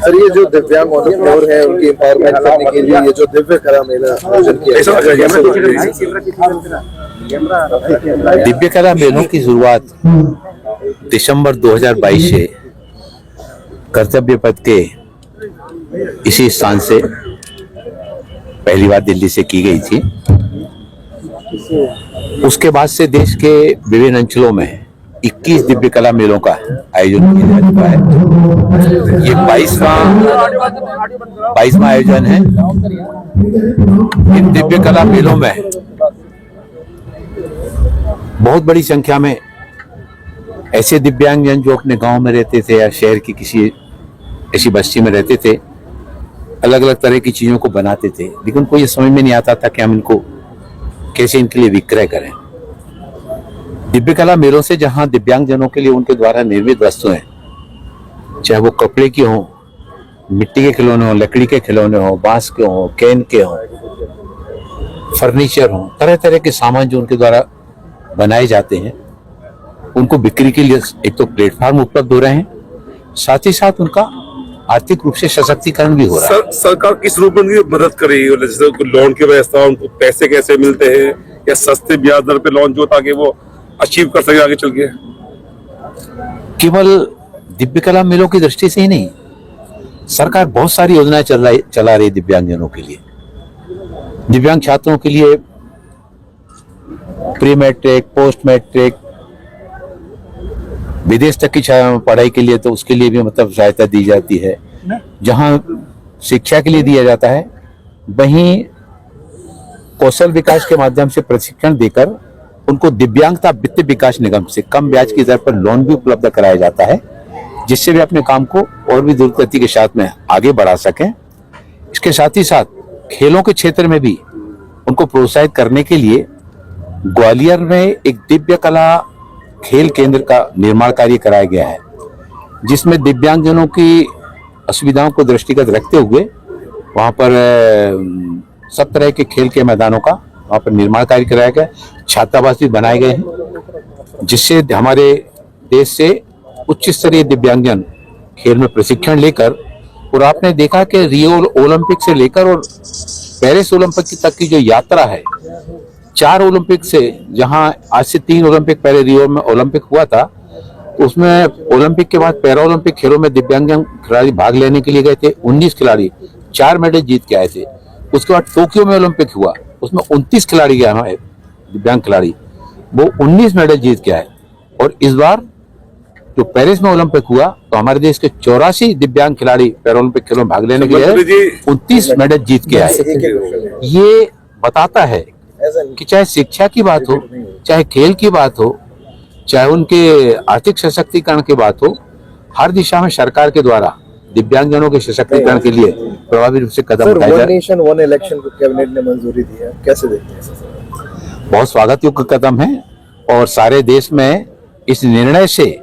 Sir ये जो दिव्यांग और है उनकी एम्पावरमेंट करने के लिए ये जो दिव्य कला मेला आयोजन किया दिव्य कला मेलों की शुरुआत दिसंबर 2022 से कर्तव्य पथ के इसी स्थान से पहली बार दिल्ली से की गई थी। उसके बाद से देश के विभिन्न अंचलों में 21 दिव्य कला मेलों का आयोजन किया जा चुका है। ये 22वां आयोजन है। इन दिव्य कला मेलों में बहुत बड़ी संख्या में ऐसे दिव्यांगजन जो अपने गांव में रहते थे या शहर की किसी ऐसी बस्ती में रहते थे, अलग अलग तरह की चीजों को बनाते थे, लेकिन उनको ये समझ में नहीं आता था कि हम इनको कैसे इनके लिए विक्रय करें। दिव्य कला मेलों से जहां दिव्यांगजनों के लिए उनके द्वारा निर्मित वस्तुएं, चाहे वो कपड़े की हो, मिट्टी के खिलौने हो, लकड़ी के खिलौने हो, बांस के हो, कैन के हो, फर्नीचर हो, तरह तरह के सामान जो उनके द्वारा बनाए जाते हैं, उनको बिक्री के लिए एक तो प्लेटफॉर्म उपलब्ध हो रहे हैं, साथ ही साथ उनका आर्थिक रूप से सशक्तिकरण भी हो रहा है। सरकार किस रूप में उनकी मदद कर रही है? जैसे लोन की व्यवस्था, उनको पैसे कैसे मिलते हैं या सस्ते ब्याज दर पे लोन जो ताकि वो अचीव कर सके आगे चल के? केवल दिव्य कला मेलों की दृष्टि से ही नहीं, सरकार बहुत सारी योजनाएं चला रही है दिव्यांगजनों के लिए। दिव्यांग छात्रों के लिए प्री मैट्रिक, पोस्ट मैट्रिक, विदेश तक की पढ़ाई के लिए तो उसके लिए भी मतलब सहायता दी जाती है। जहां शिक्षा के लिए दिया जाता है, वहीं कौशल विकास के माध्यम से प्रशिक्षण देकर उनको दिव्यांगता वित्त विकास निगम से कम ब्याज की दर पर लोन भी उपलब्ध कराया जाता है, जिससे वे अपने काम को और भी द्रुतगति के साथ में आगे बढ़ा सकें। इसके साथ ही साथ खेलों के क्षेत्र में भी उनको प्रोत्साहित करने के लिए ग्वालियर में एक दिव्य कला खेल केंद्र का निर्माण कार्य कराया गया है, जिसमें दिव्यांगजनों की असुविधाओं को दृष्टिगत रखते हुए वहां पर सब तरह के खेल के मैदानों का वहां पर निर्माण कार्य कराया गया। छात्रावास भी बनाए गए हैं, जिससे हमारे देश से उच्च स्तरीय दिव्यांगजन खेल में प्रशिक्षण लेकर, और आपने देखा कि रियो ओलंपिक से लेकर और पेरिस ओलंपिक तक की जो यात्रा है, 4 ओलंपिक से, जहां आज से 3 ओलंपिक पहले रियो में ओलंपिक हुआ था, उसमें ओलंपिक के बाद पैरा ओलंपिक खेलों में दिव्यांगजन खिलाड़ी भाग लेने के लिए गए थे। 19 खिलाड़ी 4 मेडल जीत के आए थे। उसके बाद टोक्यो में ओलंपिक हुआ, उसमें 29 खिलाड़ी गए हमारे दिव्यांग खिलाड़ी, वो 19 मेडल जीत के आए। और इस बार जो पेरिस में ओलंपिक हुआ तो हमारे देश के 84 दिव्यांग खिलाड़ी पैरा ओलंपिक खेलों में भाग लेने के लिए 29 मेडल जीत के आए। ये बताता है कि चाहे शिक्षा की बात हो, चाहे खेल की बात हो, चाहे उनके आर्थिक सशक्तिकरण की बात हो, हर दिशा में सरकार के द्वारा दिव्यांगजनों के सशक्तिकरण के लिए प्रभावी रूप से कदम उठाए जा रहे हैं। नेशन वन इलेक्शन को कैबिनेट ने मंजूरी दी है, कैसे देखते हैं? बहुत स्वागत योग्य कदम है, और सारे देश में इस निर्णय से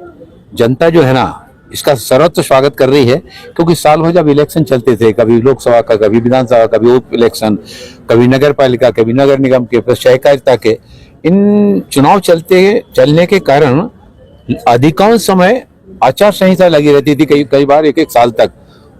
जनता जो है ना, इसका सर्वत्र स्वागत कर रही है। क्योंकि साल भर जब इलेक्शन चलते थे, कभी लोकसभा का, कभी विधानसभा, कभी उप इलेक्शन, कभी नगर पालिका, कभी नगर निगम के, फिर सहकारिता के, इन चुनाव चलने के कारण अधिकांश समय आचार संहिता लगी रहती थी, कई बार एक साल तक।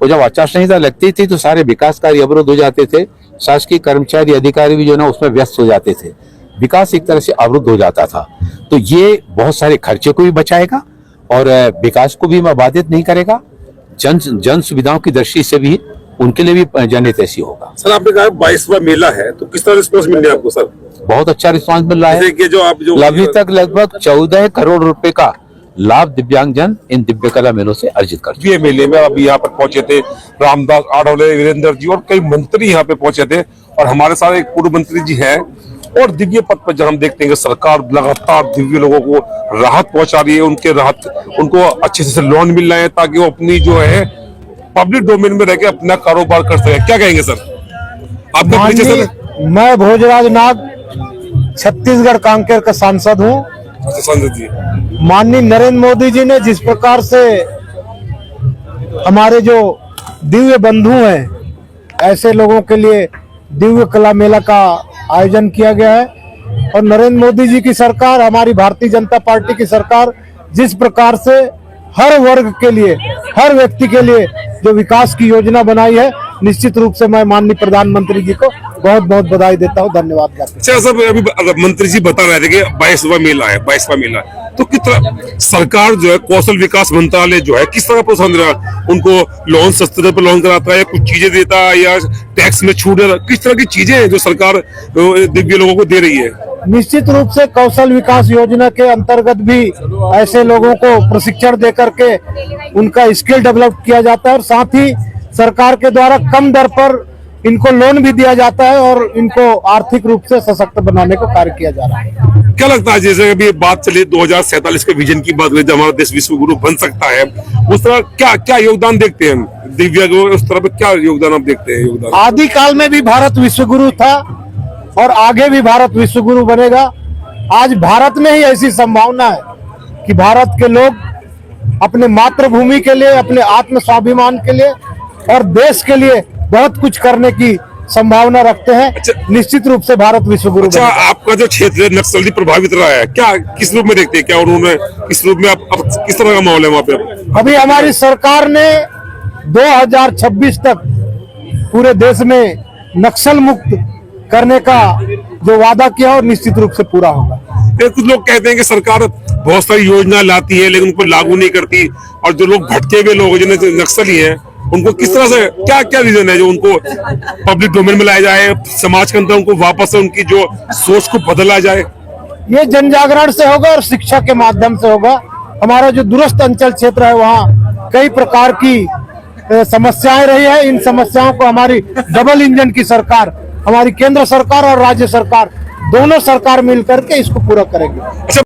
और जब आचार संहिता लगती थी तो सारे विकास कार्य अवरुद्ध हो जाते थे, शासकीय कर्मचारी अधिकारी भी जो है ना उसमें व्यस्त हो जाते थे, विकास एक तरह से अवरुद्ध हो जाता था। तो ये बहुत सारे खर्चे को भी बचाएगा और विकास को भी बाधित नहीं करेगा। जन सुविधाओं की दृष्टि से भी उनके लिए भी जनहित ऐसी होगा। सर, आपने कहा 22वां मेला है, तो किस तरह रिस्पॉन्स मिल रहा है आपको? सर, बहुत अच्छा रिस्पॉन्स मिल रहा है। अभी तक लगभग 14 करोड़ रुपए का लाभ दिव्यांगजन इन दिव्य कला मेलों से अर्जित कर चुके। ये मेले में अभी यहाँ पर पहुंचे थे रामदास आठवले, वीरेंद्र जी और कई मंत्री यहाँ पे पहुंचे थे, और हमारे साथ एक पूर्व मंत्री जी हैं। और दिव्य पथ पर जब हम देखते हैं कि सरकार लगातार दिव्य लोगों को राहत पहुंचा रही है, उनको अच्छे से लोन मिल रहे हैं ताकि वो अपनी जो है पब्लिक डोमेन में रहकर अपना कारोबार कर सके। क्या कहेंगे सर? आपका मैं भोजराज नाग, छत्तीसगढ़ कांकेर का सांसद हूँ। सांसद जी, माननीय नरेंद्र मोदी जी ने जिस प्रकार से हमारे जो दिव्य बंधु हैं, ऐसे लोगों के लिए दिव्य कला मेला का आयोजन किया गया है, और नरेंद्र मोदी जी की सरकार, हमारी भारतीय जनता पार्टी की सरकार जिस प्रकार से हर वर्ग के लिए, हर व्यक्ति के लिए जो विकास की योजना बनाई है, निश्चित रूप से मैं माननीय प्रधानमंत्री जी को बहुत बहुत बधाई देता हूँ, धन्यवाद करता हूँ। अच्छा साहब, अभी मंत्री जी बता रहे थे कि 22वां मेला है, 22वां मेला है, तो किस तरह सरकार जो है कौशल विकास मंत्रालय जो है किस तरह प्रोत्साहन दे रहा है? उनको लोन सस्ते दर पर लोन कराता है, कुछ चीजें देता है या टैक्स में छूट देता है? किस तरह की चीजें हैं जो सरकार दिव्य लोगों को दे रही है? निश्चित रूप से कौशल विकास योजना के अंतर्गत भी ऐसे लोगों को प्रशिक्षण दे करके उनका स्किल डेवलप किया जाता है और साथ ही सरकार के द्वारा कम दर पर इनको लोन भी दिया जाता है और इनको आर्थिक रूप से सशक्त बनाने का कार्य किया जा रहा है। क्या लगता है, जैसे अभी बात चली 2047 के विजन की बात करें, जब हमारा देश विश्व गुरु बन सकता है, उस तरह क्या क्या योगदान देखते हैं दिव्या को? उस तरह पे क्या योगदान आप देखते हैं? योगदान आदि काल में भी भारत विश्व गुरु था और आगे भी भारत विश्व गुरु बनेगा। आज भारत में ही ऐसी संभावना है कि भारत के लोग अपने मातृभूमि के लिए, अपने आत्म स्वाभिमान के लिए और देश के लिए बहुत कुछ करने की संभावना रखते हैं। अच्छा, निश्चित रूप से भारत विश्व गुरु अच्छा, आपका जो क्षेत्र है नक्सली प्रभावित रहा है, क्या किस रूप में देखते हैं? क्या उन्होंने किस रूप में अब किस तरह का माहौल है वहाँ पे? अभी हमारी सरकार ने 2026 तक पूरे देश में नक्सल मुक्त करने का जो वादा किया और निश्चित रूप से पूरा होगा। कुछ लोग कहते हैं कि सरकार बहुत सारी योजना लाती है लेकिन उनको लागू नहीं करती, और जो लोग भटके हुए लोग जिन्हें नक्सली हैं उनको किस तरह से, क्या क्या रीजन है जो उनको पब्लिक डोमेन में लाया जाए, समाज के अंदर उनको वापस से उनकी जो सोच को बदला जाए? ये जन जागरण से होगा और शिक्षा के माध्यम से होगा। हमारा जो दूरस्थ अंचल क्षेत्र है वहाँ कई प्रकार की समस्याएं रही है। इन समस्याओं को हमारी डबल इंजन की सरकार, हमारी केंद्र सरकार और राज्य सरकार, दोनों सरकार मिलकर के इसको पूरा करेगी।